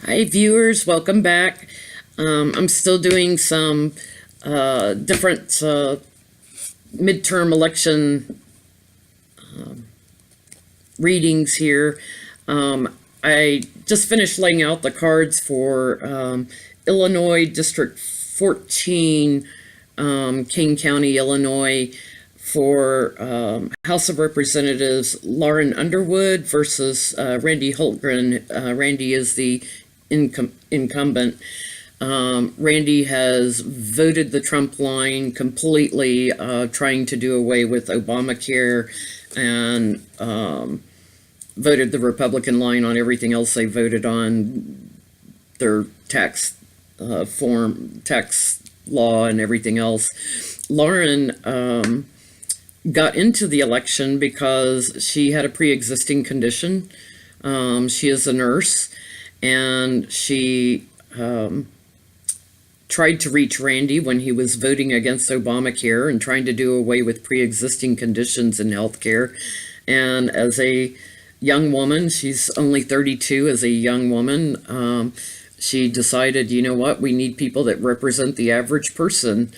Hi, viewers. Welcome back. I'm still doing some different midterm election readings here. I just finished laying out the cards for Illinois District 14, King County, Illinois, for House of Representatives Lauren Underwood versus Randy Holtgren. Randy is the incumbent. Randy has voted the Trump line completely, trying to do away with Obamacare, and voted the Republican line on everything else they voted on, their tax tax law and everything else. Lauren got into the election because she had a pre-existing condition. She is a nurse, and she tried to reach Randy when he was voting against Obamacare and trying to do away with pre-existing conditions in healthcare. And as a young woman, she's only 32, as a young woman, she decided, you know what, we need people that represent the average person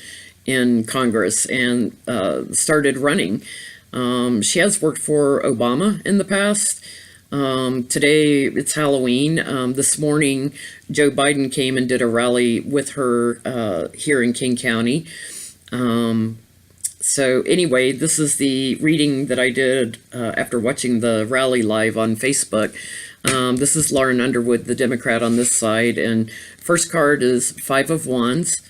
in Congress, and started running. She has worked for Obama in the past. Today it's Halloween. This morning, Joe Biden came and did a rally with her here in King County. So anyway, this is the reading that I did after watching the rally live on Facebook. This is Lauren Underwood, the Democrat on this side, and first card is Five of Wands,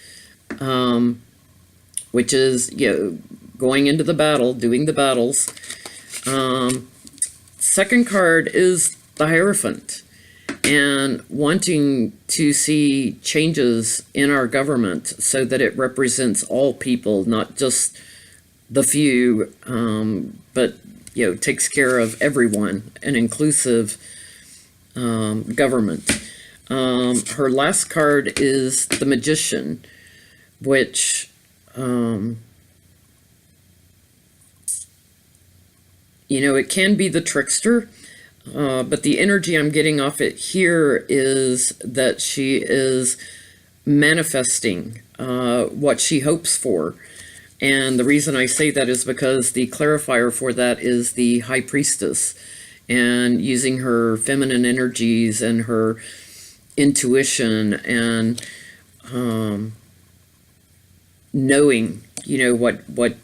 which is, going into the battle, doing the battles. Second card is the Hierophant, and wanting to see changes in our government so that it represents all people, not just the few, but takes care of everyone, an inclusive government. Her last card is the Magician, which it can be the trickster, but the energy I'm getting off it here is that she is manifesting what she hopes for. And the reason I say that is because the clarifier for that is the High Priestess, and using her feminine energies and her intuition and knowing, what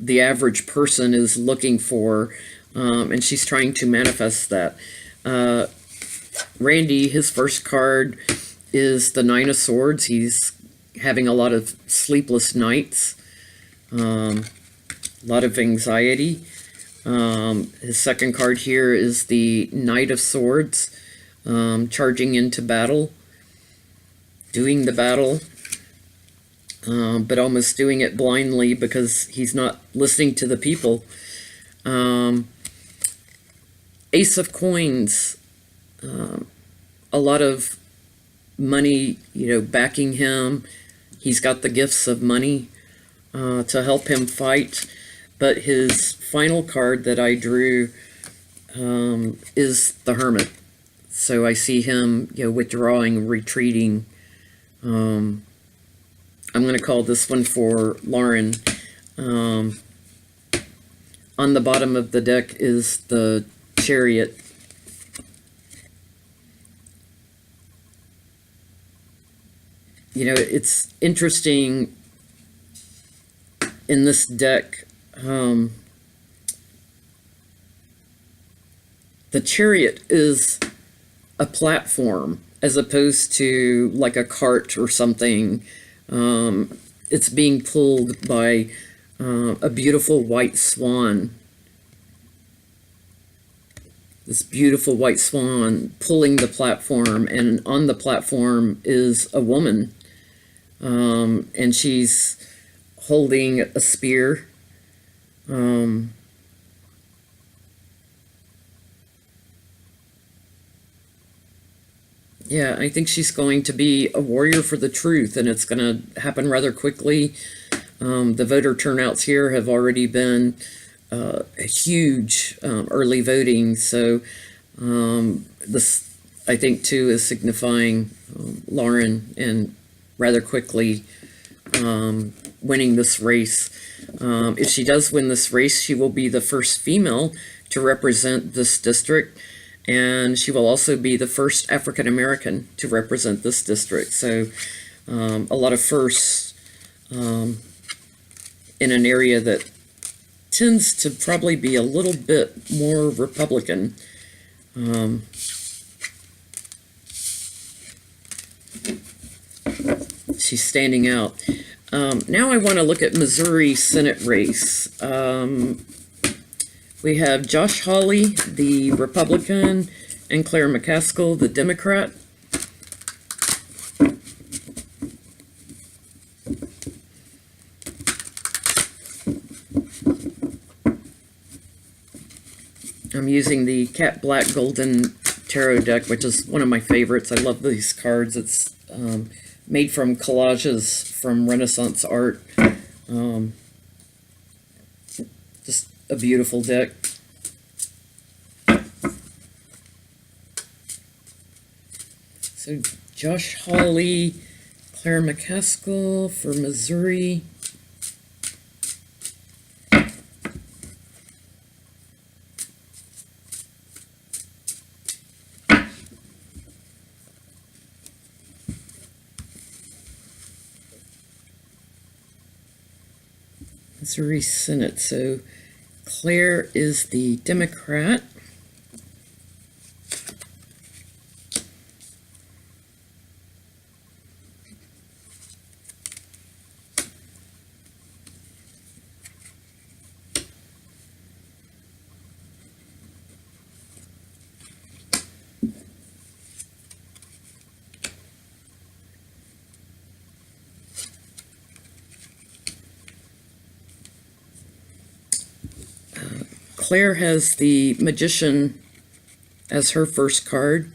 the average person is looking for, and she's trying to manifest that. Randy, his first card is the Nine of Swords. He's having a lot of sleepless nights, a lot of anxiety. His second card here is the Knight of Swords, charging into battle, doing the battle, but almost doing it blindly because he's not listening to the people. Ace of Coins, a lot of money, backing him. He's got the gifts of money to help him fight. But his final card that I drew is the Hermit. So I see him, withdrawing, retreating. I'm going to call this one for Lauren. On the bottom of the deck is the Chariot. It's interesting in this deck. The Chariot is a platform as opposed to like a cart or something. It's being pulled by a beautiful white swan. This beautiful white swan pulling the platform, and on the platform is a woman, and she's holding a spear. Yeah, I think she's going to be a warrior for the truth, and it's going to happen rather quickly. The voter turnouts here have already been a huge early voting, so this I think too is signifying Lauren and rather quickly winning this race. If she does win this race, she will be the first female to represent this district, and she will also be the first African American to represent this district. So a lot of firsts in an area that tends to probably be a little bit more Republican. She's standing out. Now I want to look at Missouri Senate race. We have Josh Hawley, the Republican, and Claire McCaskill, the Democrat. I'm using the Cat Black Golden Tarot deck, which is one of my favorites. I love these cards. It's made from collages from Renaissance art. Just a beautiful deck. So Josh Hawley, Claire McCaskill for Missouri. Missouri Senate. So Claire is the Democrat. Claire has the Magician as her first card.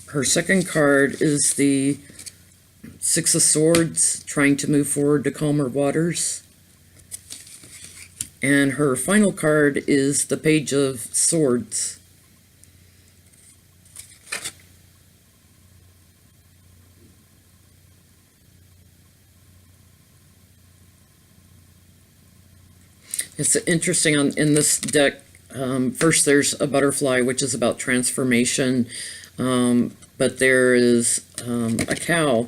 Her second card is the Six of Swords, trying to move forward to calmer waters. And her final card is the Page of Swords. It's interesting in this deck. First, there's a butterfly, which is about transformation, but there is a cow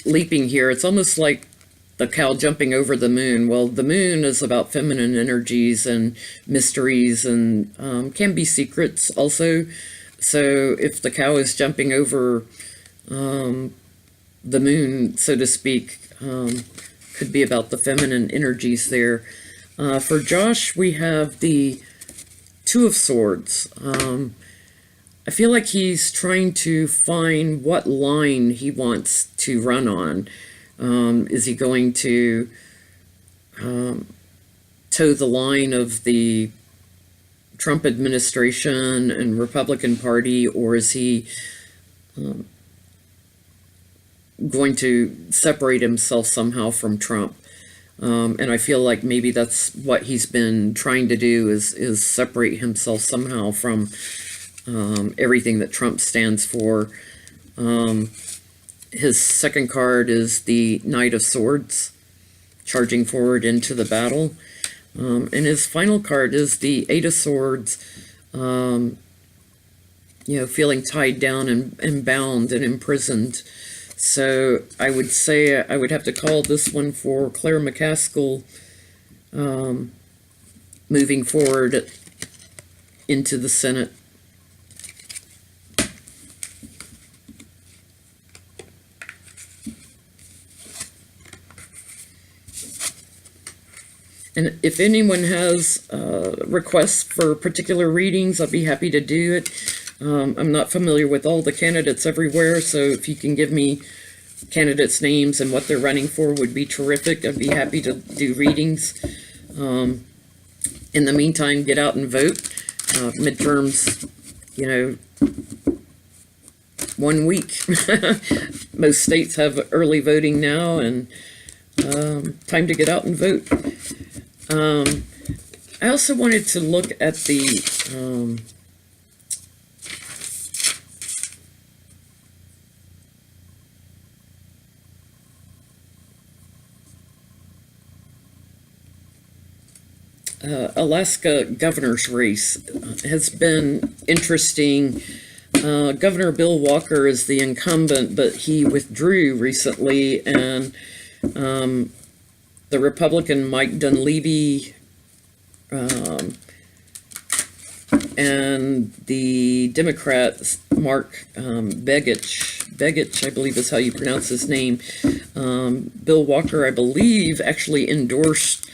leaping here. It's almost like the cow jumping over the moon. Well, the moon is about feminine energies and mysteries and can be secrets also. So if the cow is jumping over the moon, so to speak, could be about the feminine energies there. For Josh, we have the Two of Swords. I feel like he's trying to find what line he wants to run on. Is he going to toe the line of the Trump administration and Republican Party, or is he going to separate himself somehow from Trump? And I feel like maybe that's what he's been trying to do, is separate himself somehow from everything that Trump stands for. His second card is the Knight of Swords, charging forward into the battle. And his final card is the Eight of Swords, feeling tied down and bound and imprisoned. So I would say I would have to call this one for Claire McCaskill, moving forward into the Senate. And if anyone has requests for particular readings, I'll be happy to do it. I'm not familiar with all the candidates everywhere, so if you can give me candidates' names and what they're running for would be terrific. I'd be happy to do readings. In the meantime, get out and vote. Midterms, 1 week. Most states have early voting now, and time to get out and vote. I also wanted to look at the Alaska governor's race. Has been interesting. Governor Bill Walker is the incumbent, but he withdrew recently, and the Republican Mike Dunleavy and the Democrat Mark Begich, I believe is how you pronounce his name. Bill Walker, I believe, actually endorsed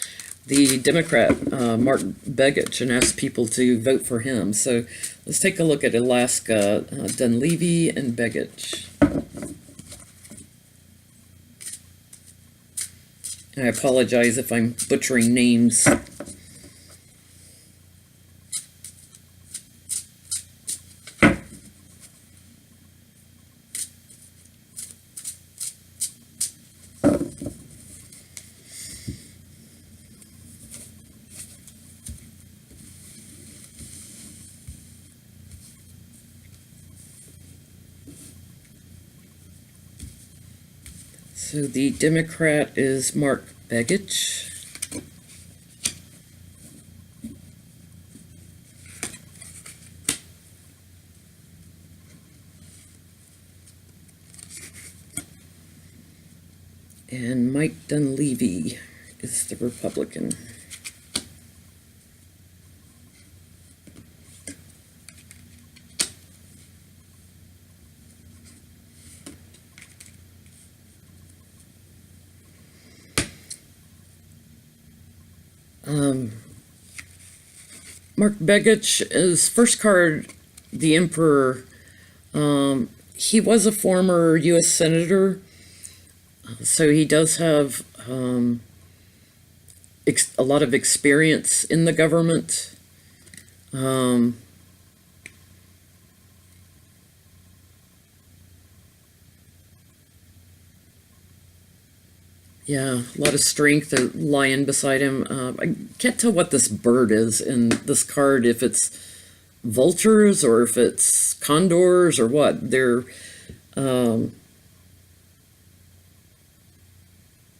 the Democrat Mark Begich and asked people to vote for him. So let's take a look at Alaska, Dunleavy and Begich. I apologize if I'm butchering names. So the Democrat is Mark Begich. And Mike Dunleavy is the Republican. Mark Begich's first card, the Emperor. He was a former U.S. Senator, so he does have a lot of experience in the government. Yeah, a lot of strength, a lion beside him. I can't tell what this bird is in this card, if it's vultures or if it's condors or what. They're, I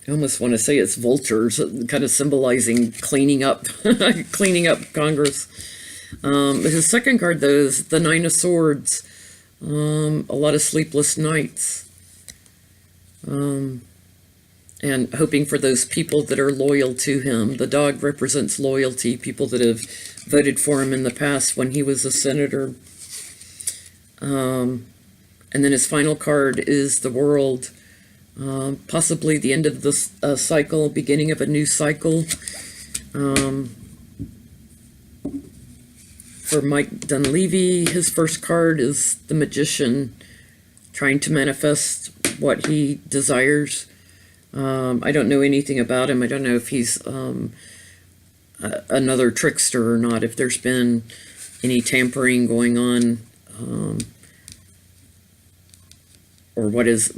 almost want to say it's vultures, kind of symbolizing cleaning up, cleaning up Congress. His second card, though, is the Nine of Swords. A lot of sleepless nights. And hoping for those people that are loyal to him. The dog represents loyalty, people that have voted for him in the past when he was a senator. And then his final card is the World, possibly the end of this cycle, beginning of a new cycle. For Mike Dunleavy, his first card is the Magician, trying to manifest what he desires. I don't know anything about him. I don't know if he's another trickster or not, if there's been any tampering going on, or what his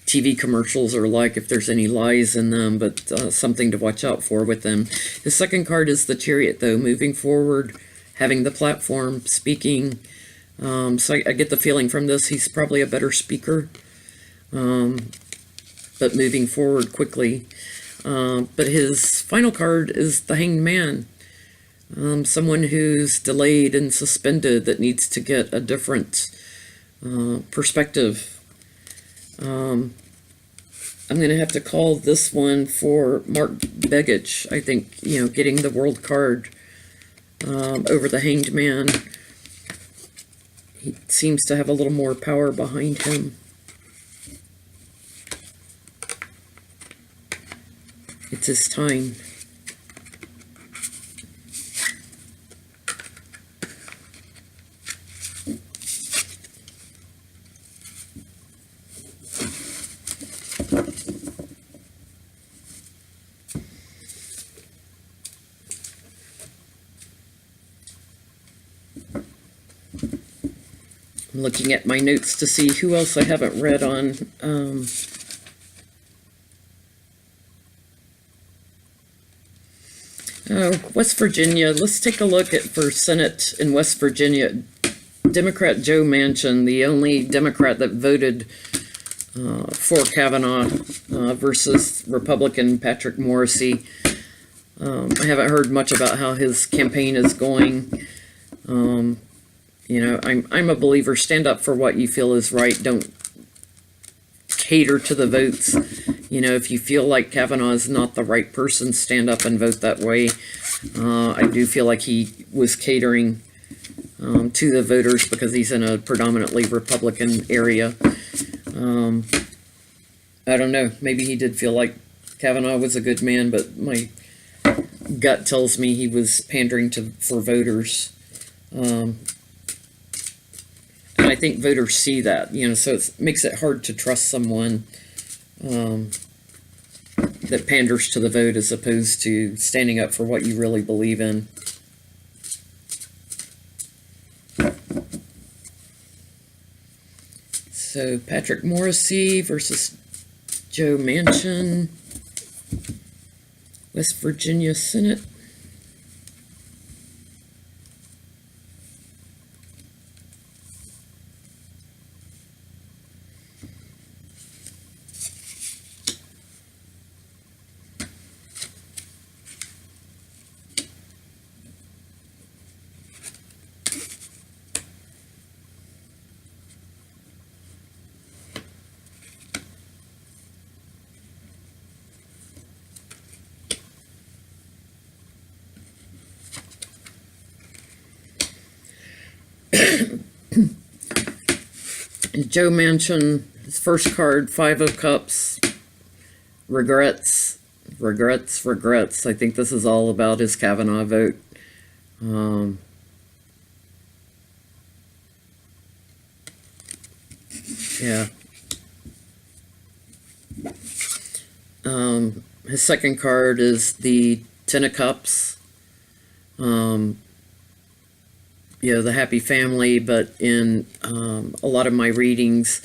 TV commercials are like, if there's any lies in them, but something to watch out for with them. His second card is the Chariot, though, moving forward, having the platform, speaking. So I get the feeling from this he's probably a better speaker. But moving forward quickly. But his final card is the Hanged Man. Someone who's delayed and suspended that needs to get a different perspective. I'm going to have to call this one for Mark Begich. I think, getting the World card over the Hanged Man. He seems to have a little more power behind him. It's his time. I'm looking at my notes to see who else I haven't read on. West Virginia. Let's take a look at for Senate in West Virginia. Democrat Joe Manchin, the only Democrat that voted for Kavanaugh versus Republican Patrick Morrissey. I haven't heard much about how his campaign is going. I'm a believer. Stand up for what you feel is right. Don't cater to the votes. If you feel like Kavanaugh is not the right person, stand up and vote that way. I do feel like he was catering to the voters because he's in a predominantly Republican area. I don't know. Maybe he did feel like Kavanaugh was a good man, but my gut tells me he was pandering for voters. And I think voters see that, so it makes it hard to trust someone that panders to the vote as opposed to standing up for what you really believe in. So Patrick Morrissey versus Joe Manchin, West Virginia Senate. Joe Manchin, his first card, 5 of Cups, regrets. I think this is all about his Kavanaugh vote. Yeah. His second card is the 10 of Cups. The happy family, but in a lot of my readings,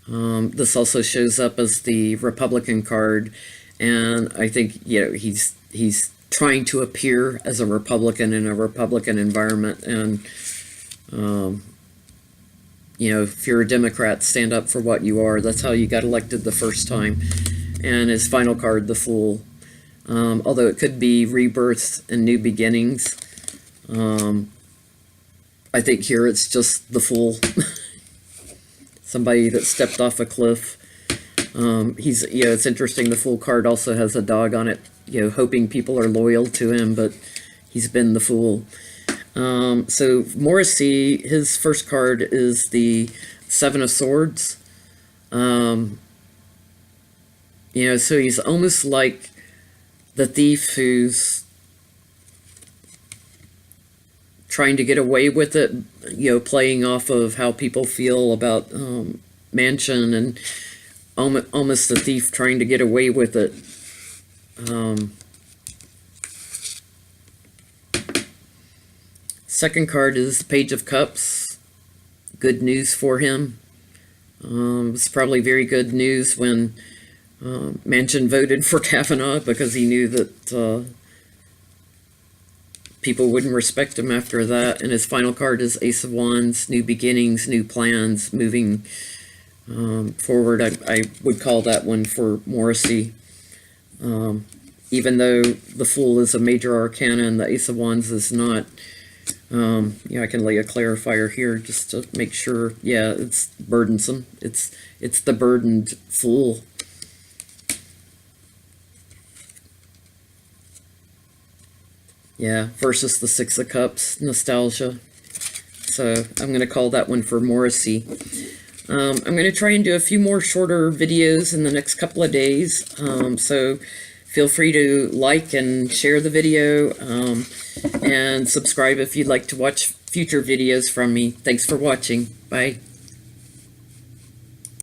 this also shows up as the Republican card, and I think he's trying to appear as a Republican in a Republican environment, and if you're a Democrat, stand up for what you are. That's how you got elected the first time. And his final card, the Fool, although it could be rebirth and new beginnings. I think here it's just the Fool. Somebody that stepped off a cliff. It's interesting. The Fool card also has a dog on it, hoping people are loyal to him, but he's been the Fool. So Morrissey, his first card is the 7 of Swords. So he's almost like the thief who's trying to get away with it, playing off of how people feel about Manchin, and almost the thief trying to get away with it. Second card is Page of Cups. Good news for him. It's probably very good news when Manchin voted for Kavanaugh, because he knew that people wouldn't respect him after that. And his final card is Ace of Wands, new beginnings, new plans, moving forward. I would call that one for Morrissey. Even though the Fool is a major arcana and the Ace of Wands is not. I can lay a clarifier here just to make sure. Yeah, it's burdensome. It's the burdened Fool. Yeah, versus the 6 of Cups, nostalgia. So I'm going to call that one for Morrissey. I'm going to try and do a few more shorter videos in the next couple of days. So feel free to like and share the video, and subscribe if you'd like to watch future videos from me. Thanks for watching. Bye.